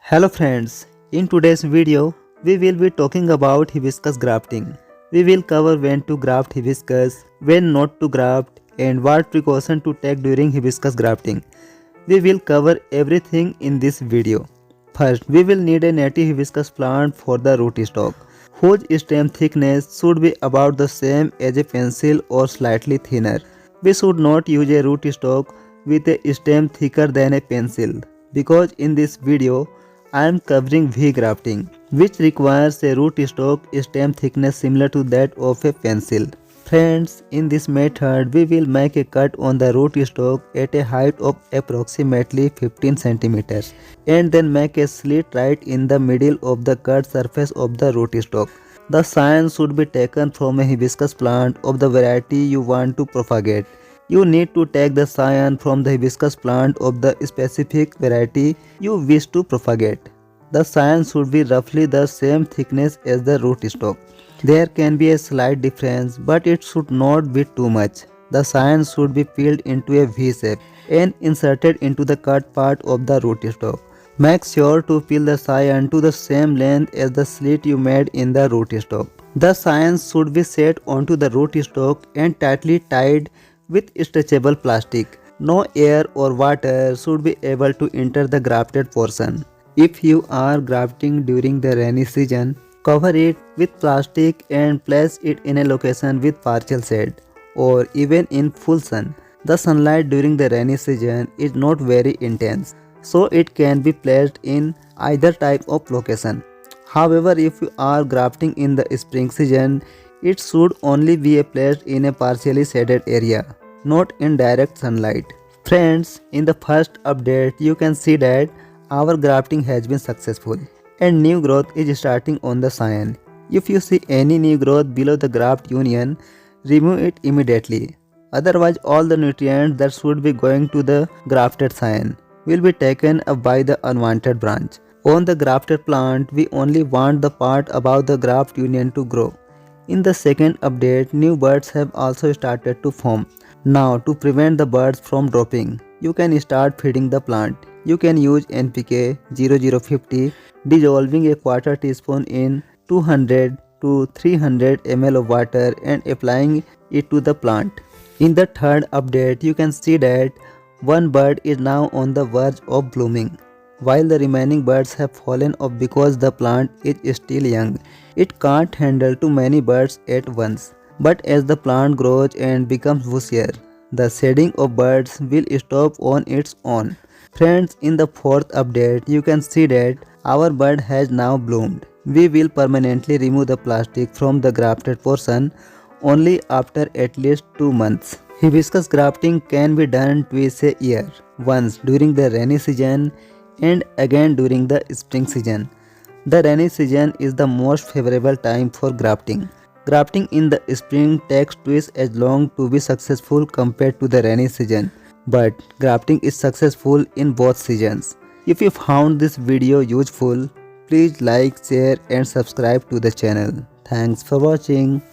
Hello friends, in today's video, we will be talking about hibiscus grafting. We will cover when to graft hibiscus, when not to graft, and what precaution to take during hibiscus grafting. We will cover everything in this video. First, we will need a native hibiscus plant for the rootstock, whose stem thickness should be about the same as a pencil or slightly thinner. We should not use a rootstock with a stem thicker than a pencil because in this video I am covering V grafting, which requires a rootstock stem thickness similar to that of a pencil. Friends, in this method, we will make a cut on the rootstock at a height of approximately 15 cm and then make a slit right in the middle of the cut surface of the rootstock. The scion should be taken from a hibiscus plant of the variety you want to propagate. You need to take the scion from the hibiscus plant of the specific variety you wish to propagate. The scion should be roughly the same thickness as the rootstock. There can be a slight difference, but it should not be too much. The scion should be peeled into a V shape and inserted into the cut part of the rootstock. Make sure to peel the scion to the same length as the slit you made in the rootstock. The scion should be set onto the rootstock and tightly tied with stretchable plastic. No air or water should be able to enter the grafted portion. If you are grafting during the rainy season, cover it with plastic and place it in a location with partial shade or even in full sun. The sunlight during the rainy season is not very intense, so it can be placed in either type of location. However, if you are grafting in the spring season, it should only be placed in a partially shaded area, not in direct sunlight. Friends, in the first update, you can see that our grafting has been successful and new growth is starting on the scion. If you see any new growth below the graft union, remove it immediately. Otherwise, all the nutrients that should be going to the grafted scion will be taken up by the unwanted branch. On the grafted plant, we only want the part above the graft union to grow. In the second update, new buds have also started to form. Now, to prevent the buds from dropping, you can start feeding the plant. You can use NPK 0050, dissolving a quarter teaspoon in 200 to 300 ml of water and applying it to the plant. In the third update, you can see that one bud is now on the verge of blooming, while the remaining buds have fallen off because the plant is still young. It can't handle too many buds at once. But as the plant grows and becomes bushier, the shedding of buds will stop on its own. Friends, in the fourth update, you can see that our bud has now bloomed. We will permanently remove the plastic from the grafted portion only after at least 2 months. Hibiscus grafting can be done twice a year, once during the rainy season and again during the spring season. The rainy season is the most favorable time for grafting. Grafting in the spring takes twice as long to be successful compared to the rainy season, but grafting is successful in both seasons. If you found this video useful, please like, share and subscribe to the channel. Thanks for watching.